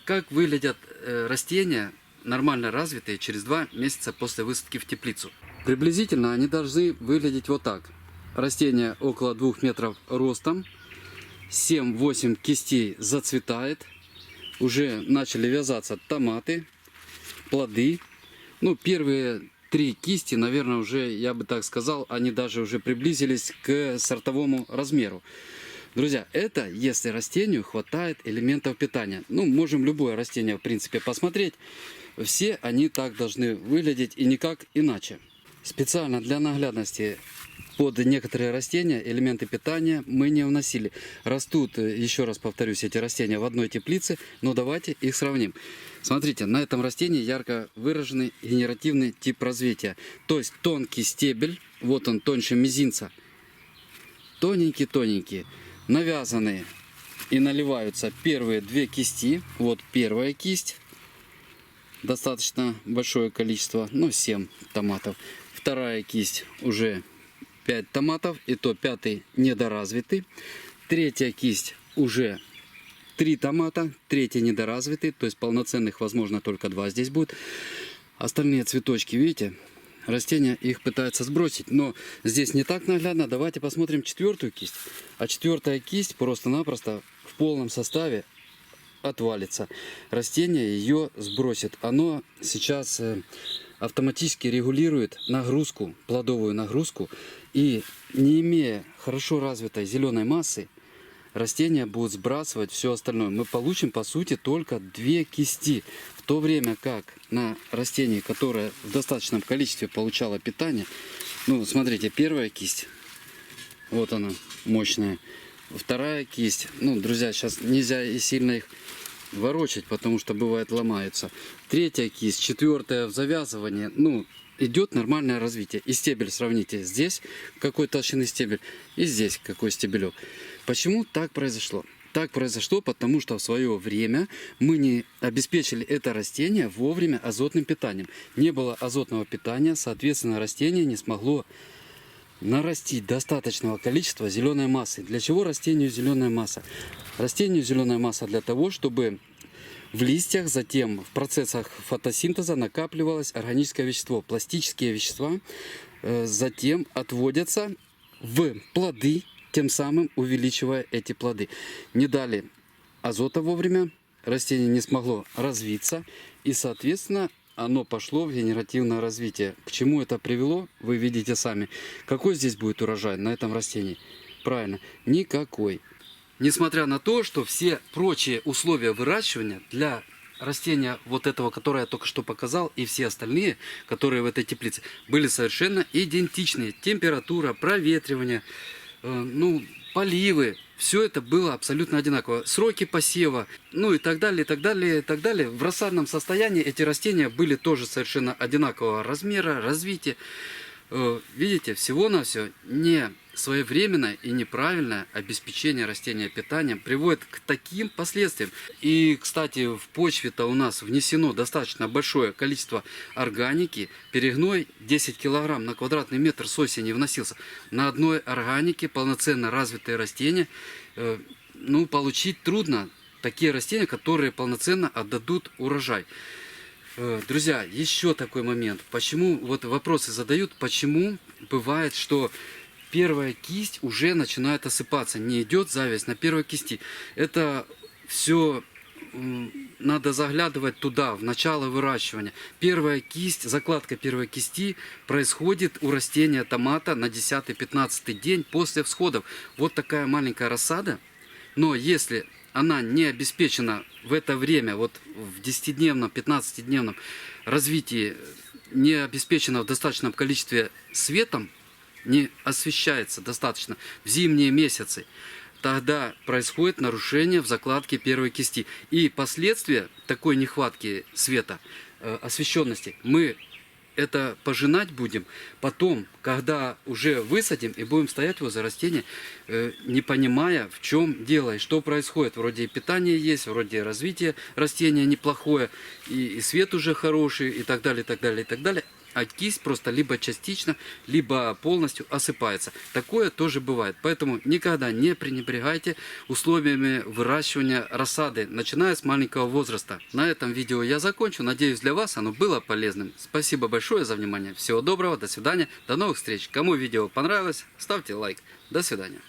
Как выглядят растения, нормально развитые, через 2 месяца после высадки в теплицу? Приблизительно они должны выглядеть вот так. Растение около 2 метров ростом, 7-8 кистей зацветает, уже начали вязаться томаты, плоды. Ну, первые 3 кисти, наверное, уже, я бы так сказал, они даже уже приблизились к сортовому размеру. Друзья, это если растению хватает элементов питания. Ну, можем любое растение, в принципе, посмотреть. Все они так должны выглядеть и никак иначе. Специально для наглядности под некоторые растения элементы питания мы не вносили. Растут, еще раз повторюсь, эти растения в одной теплице, но давайте их сравним. Смотрите, на этом растении ярко выраженный генеративный тип развития. То есть тонкий стебель, вот он тоньше мизинца, тоненькие-тоненькие, навязанные и наливаются первые 2 кисти. Вот первая кисть, достаточно большое количество, ну 7 томатов. Вторая кисть уже 5 томатов, и то 5-й недоразвитый. Третья кисть уже 3 томата, 3-й недоразвитый, то есть полноценных возможно только 2 здесь будет. Остальные цветочки, видите, растения их пытаются сбросить, но здесь не так наглядно. Давайте посмотрим 4-ю кисть. А 4-я кисть просто-напросто в полном составе отвалится. Растение ее сбросит. Оно сейчас автоматически регулирует нагрузку, плодовую нагрузку, и не имея хорошо развитой зеленой массы, растения будут сбрасывать все остальное. Мы получим по сути только 2 кисти, в то время как на растении, которое в достаточном количестве получало питание, ну смотрите, первая кисть, вот она мощная, вторая кисть, ну друзья, сейчас нельзя и сильно их ворочать, потому что бывает ломаются. 3-я кисть, 4-я в завязывании, ну идет нормальное развитие. И стебель сравните, здесь какой толщины стебель и здесь какой стебелек. Почему так произошло? Так произошло, потому что в свое время мы не обеспечили это растение вовремя азотным питанием. Не было азотного питания, соответственно растение не смогло нарастить достаточного количества зеленой массы. Для чего растению зеленая масса? Растению зеленая масса для того, чтобы в листьях, затем в процессах фотосинтеза накапливалось органическое вещество. Пластические вещества затем отводятся в плоды, тем самым увеличивая эти плоды. Не дали азота вовремя, растение не смогло развиться, и соответственно оно пошло в генеративное развитие. К чему это привело, вы видите сами. Какой здесь будет урожай на этом растении? Правильно, никакой. Несмотря на то, что все прочие условия выращивания для растения вот этого, которое я только что показал, и все остальные, которые в этой теплице, были совершенно идентичные. Температура, проветривание, ну, поливы, все это было абсолютно одинаково. Сроки посева, ну и так далее, и так далее, и так далее. В рассадном состоянии эти растения были тоже совершенно одинакового размера, развития. Видите, всего-навсего не своевременное и неправильное обеспечение растения питанием приводит к таким последствиям. И, кстати, в почве-то у нас внесено достаточно большое количество органики. Перегной 10 килограмм на квадратный метр с осени вносился. На одной органике полноценно развитые растения, ну, получить трудно. Такие растения, которые полноценно отдадут урожай. Друзья, еще такой момент. Почему, вот вопросы задают, почему бывает, что первая кисть уже начинает осыпаться, не идет зависть на первой кисти. Это все надо заглядывать туда, в начало выращивания. Первая кисть, закладка первой кисти происходит у растения томата на 10-15 день после всходов. Вот такая маленькая рассада, но если она не обеспечена в это время, вот в 10-дневном, 15-дневном развитии, не обеспечена в достаточном количестве светом, не освещается достаточно в зимние месяцы, тогда происходит нарушение в закладке первой кисти. И последствия такой нехватки света, освещенности, мы это пожинать будем потом, когда уже высадим и будем стоять возле растения, не понимая, в чем дело и что происходит. Вроде и питание есть, вроде и развитие растения неплохое, и свет уже хороший, и так далее, и так далее, и так далее. а кисть просто либо частично, либо полностью осыпается. Такое тоже бывает. Поэтому никогда не пренебрегайте условиями выращивания рассады, начиная с маленького возраста. На этом видео я закончу. Надеюсь, для вас оно было полезным. Спасибо большое за внимание. Всего доброго, до свидания, до новых встреч. Кому видео понравилось, ставьте лайк. До свидания.